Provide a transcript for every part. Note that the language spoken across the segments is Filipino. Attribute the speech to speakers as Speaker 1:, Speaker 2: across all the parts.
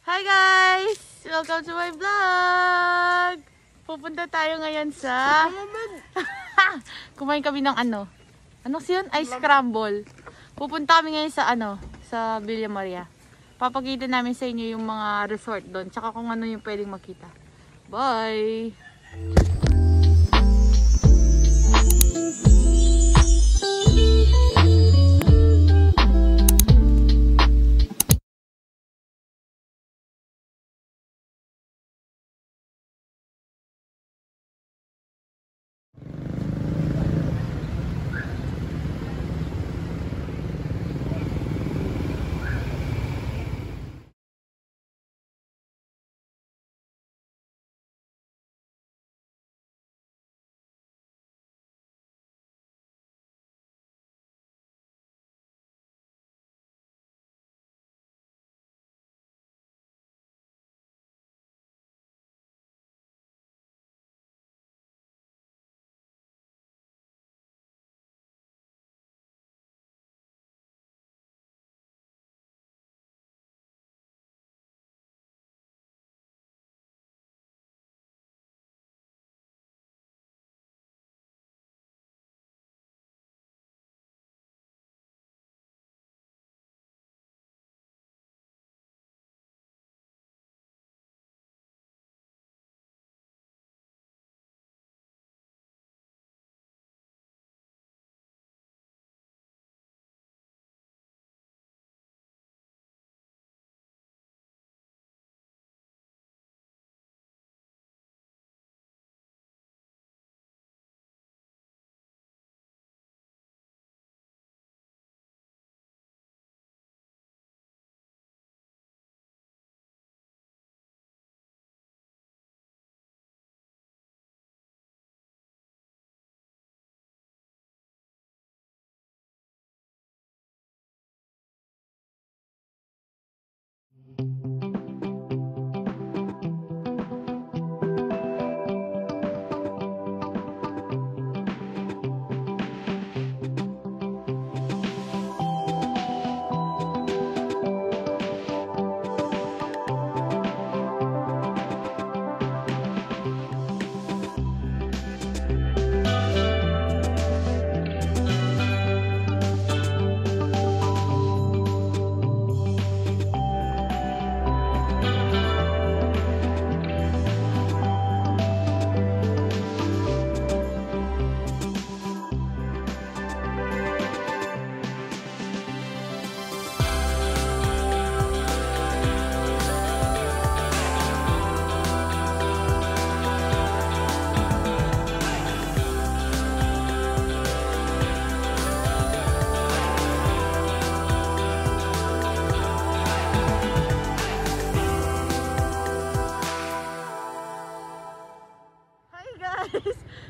Speaker 1: Hi guys! Welcome to my vlog! Pupunta tayo ngayon sa... Kumain kami ng ano? Ano siya? Ice scramble. Pupunta kami ngayon sa ano? Sa Villa Maria. Papakita namin sa inyo yung mga resort doon. Tsaka kung ano yung pwedeng makita. Bye!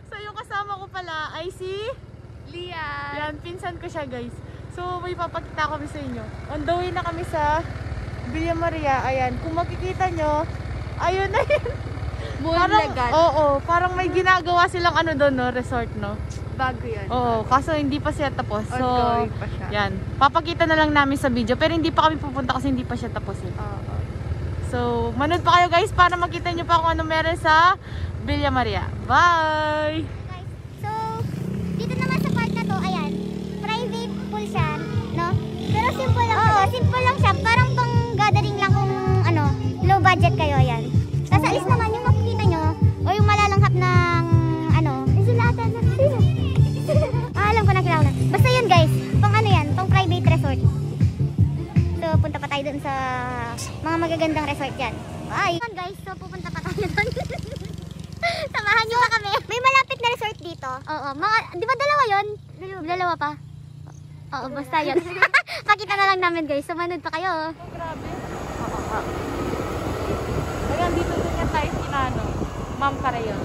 Speaker 1: So yung kasama ko pala ay si
Speaker 2: Lian.
Speaker 1: Yan, pinsan ko siya guys. So may papakita kami sa inyo. On the way na kami sa Villa Maria. Ayan, kung makikita nyo, ayun na yun.
Speaker 2: Buwan-lagan.
Speaker 1: Oo, parang may ginagawa silang ano doon, no? Resort, no?
Speaker 2: Bago yan.
Speaker 1: Oo, kaso hindi pa siya tapos. So,
Speaker 2: ongoing pa siya.
Speaker 1: Yan, papakita na lang namin sa video. Pero hindi pa kami pupunta kasi hindi pa siya tapos eh.
Speaker 2: Oo.
Speaker 1: So, manood pa kayo guys para makita nyo pa kung ano meron sa Villa Maria. Bye!
Speaker 3: Guys, so dito naman sa part na to, ayan, private pool siya, no? Pero simple lang siya. Simple lang siya. Parang pang gathering lang kung ano, low budget kayo, ayan. Tapos alis naman yung makikita nyo, o yung malalanghap ng ano, isulatan na. Alam ko na kilala. Basta yun guys, pang ano yan, pang private resort. So punta pa tayo dun sa mga magagandang resort yan. Bye! Guys, so pupunta pa tayo dun. Samahan nyo kami. May malapit na resort dito. Oo, mga, di ba dalawa yun? Dalawa pa. Oo, basta yun. Pakita na lang namin guys. Sumanod pa kayo.
Speaker 1: Oh, grabe. Oo. Ayan, dito din yan tayo sinano. Ma'am Carayon.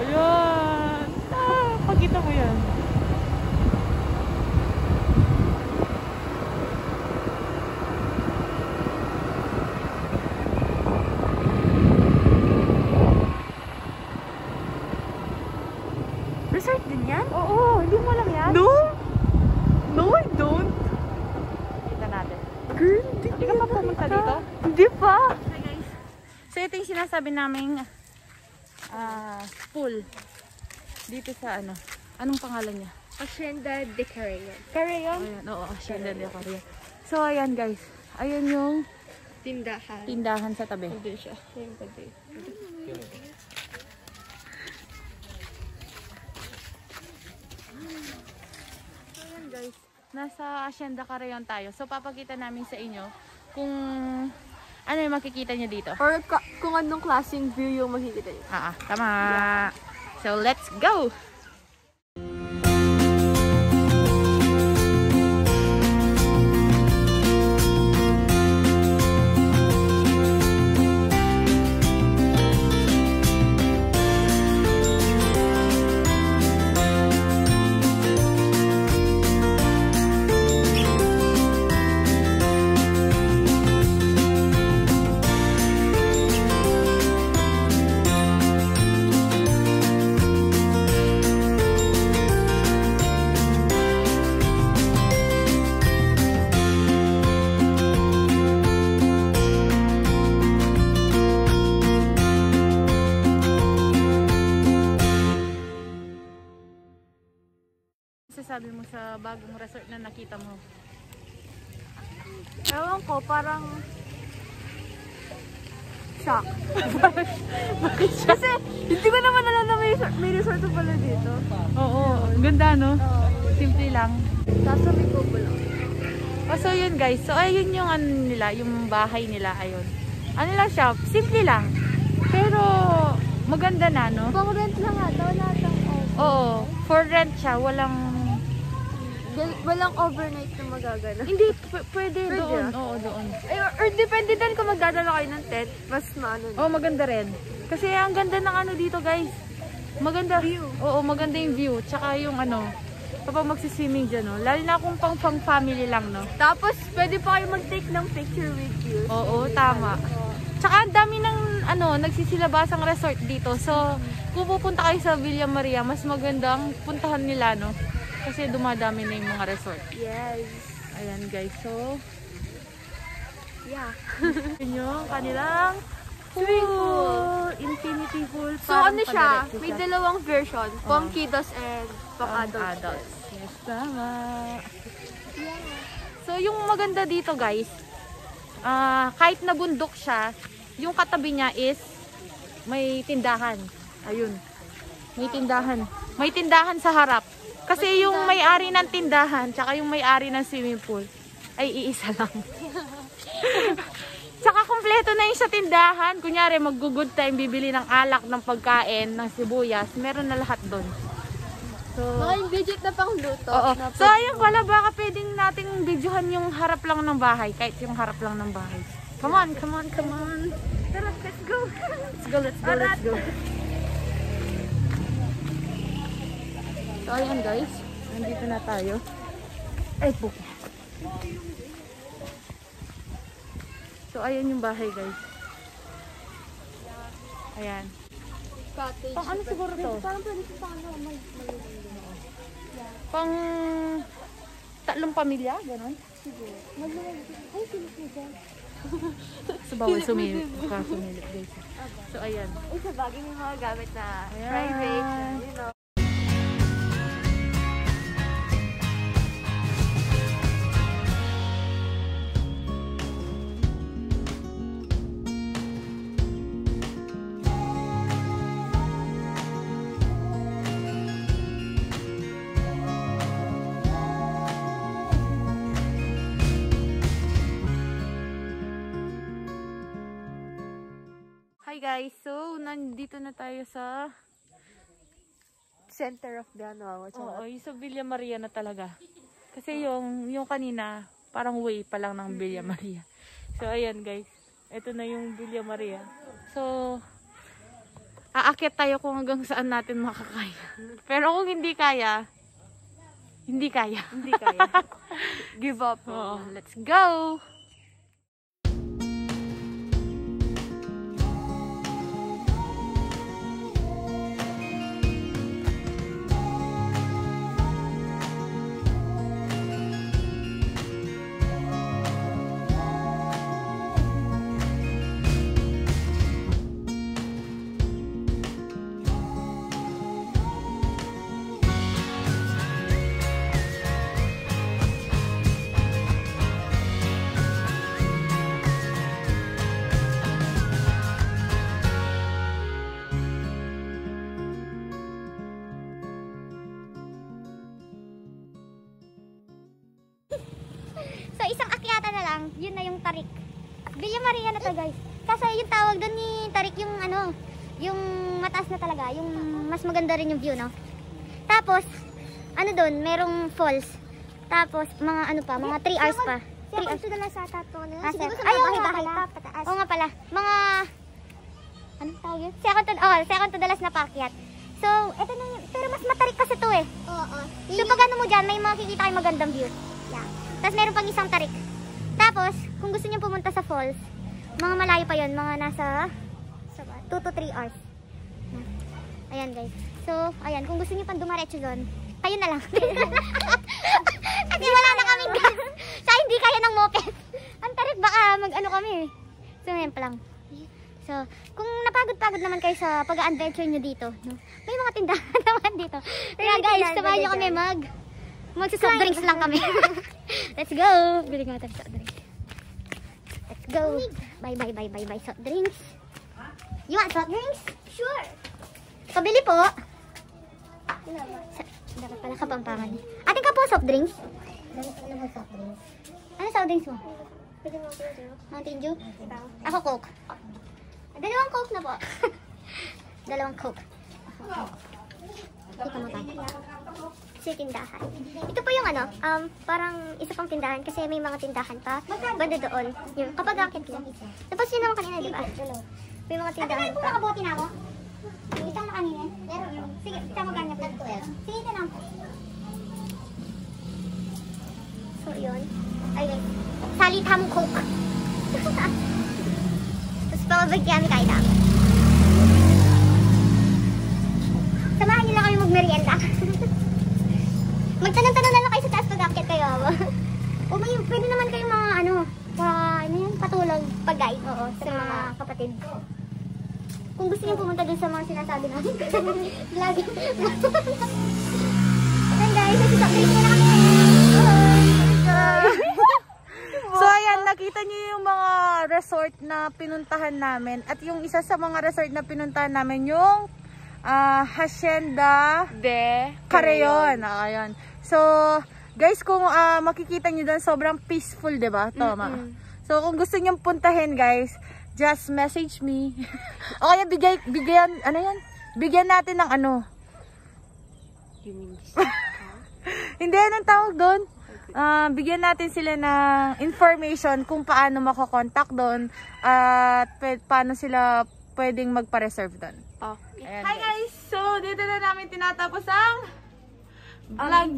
Speaker 1: Ayan. Pakita mo yan.
Speaker 2: Resort din yan?
Speaker 1: Oo, hindi mo alam yan?
Speaker 2: No! No, I don't.
Speaker 1: Kita natin.
Speaker 2: Girl,
Speaker 1: Hindi ka pa pumunta dito?
Speaker 2: Hindi pa.
Speaker 1: Okay guys. So ito yung sinasabi naming pool. Dito sa ano. Anong pangalan niya?
Speaker 2: Hacienda de Carrion.
Speaker 1: Carrion? Ayan, oo, Hacienda de Carrion. So ayan guys. Ayan yung
Speaker 2: Tindahan.
Speaker 1: tindahan sa tabi.
Speaker 2: Hindi siya. Yung pwede.
Speaker 1: So ayan guys. Nasa Hacienda Carrion tayo. So papakita namin sa inyo kung ano yung makikita nyo dito.
Speaker 2: Or kung anong klaseng view yung makikita niyo.
Speaker 1: Tama. So let's go! Sabi mo sa bagong resort na nakita mo?
Speaker 2: Ewan ko, parang shock. Kasi hindi ko naman alam na may resort pala dito.
Speaker 1: Oo, ang ganda no? Simple lang.
Speaker 2: Kaso may kubo lang.
Speaker 1: So yun guys, so ayun yung ano nila, yung bahay nila, ayun. Ano lang siya, simple lang. Pero maganda na no?
Speaker 2: Pang rent lang ata, wala atang
Speaker 1: Oo, for rent siya,
Speaker 2: walang overnight na magagana.
Speaker 1: hindi, pwede
Speaker 2: Pwede
Speaker 1: doon.
Speaker 2: ah?
Speaker 1: Oo, doon.
Speaker 2: Or depende din kung magdadala kayo ng tent, mas maano.
Speaker 1: Oo, maganda rin. Kasi ang ganda ng ano dito guys. Maganda.
Speaker 2: View.
Speaker 1: Oo, maganda yung view. Tsaka yung ano, kapag magsiswimming dyan, no? Lalo na kung pang family lang, no?
Speaker 2: Tapos, pwede pa kayo mag-take ng picture with you.
Speaker 1: Oo, tama. Tsaka ang dami ng ano, nagsisilabasang resort dito. So, kung pupunta kayo sa Villa Maria, mas magandang puntahan nila, no? Kasi dumadami na yung mga resort.
Speaker 2: Yes.
Speaker 1: Ayan guys, so
Speaker 2: Yeah.
Speaker 1: yun yung kanilang
Speaker 2: Swimming pool.
Speaker 1: Infinity pool.
Speaker 2: So, ano siya? May dalawang version. Pang
Speaker 1: Oo.
Speaker 2: kiddos and pang adults.
Speaker 1: Yes, tama. So, yung maganda dito guys, kahit na bundok siya, yung katabi niya is may tindahan. Ayun. May tindahan. May tindahan sa harap. Kasi yung may-ari ng tindahan, tsaka yung may-ari ng swimming pool, ay iisa lang. Tsaka kompleto na yung sa tindahan. Kunyari, mag-good time, bibili ng alak, ng pagkain, ng sibuyas. Meron na lahat doon. So,
Speaker 2: Naka-budget na pang luto.
Speaker 1: oo. So, ayun pala, baka pwedeng nating videohan yung harap lang ng bahay. Kahit yung harap lang ng bahay. Come on, come on, come on.
Speaker 2: Tara, let's go.
Speaker 1: Let's go, let's go, let's go. So, ayan guys. Nandito na tayo. Ay, po. So, ayan yung bahay guys. Ayan.
Speaker 2: Cottage.
Speaker 1: Pang ano siguro to?
Speaker 2: Parang pwede sa pang ano,
Speaker 1: Pang tatlong pamilya? Ganon?
Speaker 2: Ay, sinisigyan.
Speaker 1: So, bawal sumilip. Baka sumilip guys. So, ayan.
Speaker 2: Ay, sa bagay may mga gamit na
Speaker 1: Ayan.
Speaker 2: private, you know.
Speaker 1: Hi guys, so nandito na tayo sa
Speaker 2: Center of the ano.
Speaker 1: oo, yung sa Villa Maria na talaga. Kasi yung kanina, parang way pa lang ng Villa Maria. So ayan guys, ito na yung Villa Maria. So aakyat tayo kung hanggang saan natin makakaya. Pero kung hindi kaya, hindi kaya.
Speaker 2: Hindi kaya. Give up.
Speaker 1: Oo, let's go!
Speaker 3: Tarik. Villa Maria na to, guys. Kaso yung tawag doon ni Tarik yung ano, yung mataas na talaga, yung mas maganda rin yung view, no? Tapos, ano doon, merong falls. Tapos, mga ano pa, mga 3 hours pa. 3 hours. Sige ba sa tato na? Ay, bahay pa, pataas. Oo nga pala. Mga, anong tawag yun? Second to the last na paakyat. So, eto na yun. Pero mas matarik kasi to eh. Oo. So, pag ano mo dyan, may makikita kayong magandang view. Yeah. Tapos, meron pang isang tarik. Tapos, kung gusto niyo pumunta sa falls, mga malayo pa yun, mga nasa 2 to 3 hours. Ayan guys. So, ayan, kung gusto niyo pang dumaretso doon, kayo na lang. Kasi wala na kaming gas. Sa hindi kaya ng moped. Ang tarik baka mag-ano kami. So, ayan pa lang. So, kung napagod-pagod naman kayo sa pag-adventure nyo dito, no? May mga tindahan naman dito. Kaya guys, samahan nyo kami mag-soft drinks lang kami. Let's go! Bili nga tayo soft drinks. Let's go! Bye, soft drinks. You want soft drinks? Sure! Pabili po. Dapat pala Kapampangan. Ating ka po soft drinks? Ano soft drinks mo? Mountain Dew? Ako Coke. Dalawang Coke na po. Dalawang Coke. Kita mo tayo. Kasi tindahan. Ito po yung ano, parang isa pang tindahan kasi may mga tindahan pa. Banda doon. Yung kapag akit lang. Tapos yun naman kanina, di ba? May mga tindahan pa. Nakabuti na ako? Isang na kanina. Sige, isang magkanya po. Sige, ito lang po. So, yun. Ayun. Salit hamong Coke. Tapos pamabag kami kain namin. Samahan nyo lang kami mag-merienda. Magtanong-tanong na lang kayo sa taas pag-akit kayo. O may, pwede naman kayo mga ano yan, patulong pag-guide sa mga kapatid. Kung gusto niyo pumunta dun sa mga sinasabi namin. Vlogging. Ayan guys, nagsitakbilis na kami.
Speaker 1: So ayan, nakita niyo yung mga resort na pinuntahan namin. At yung isa sa mga resort na pinuntahan namin, yung Hacienda
Speaker 2: De
Speaker 1: Carreon. Ayan. So, guys, kung makikita niyo doon, sobrang peaceful, diba? Tama. So, kung gusto niyo puntahin, guys, just message me. O kaya bigyan natin ng ano. Hindi, anong tawag doon? Bigyan natin sila ng information kung paano makakontakt doon at paano sila pwedeng magpa-reserve doon. Ayan, hi guys! So, dito na namin tinatapos ang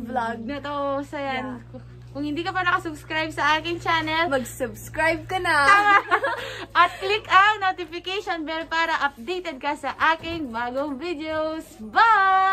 Speaker 1: vlog na to. So, ayan. Kung hindi ka pa nakasubscribe sa aking channel,
Speaker 2: mag-subscribe ka na!
Speaker 1: At click ang notification bell para updated ka sa aking bagong videos. Bye!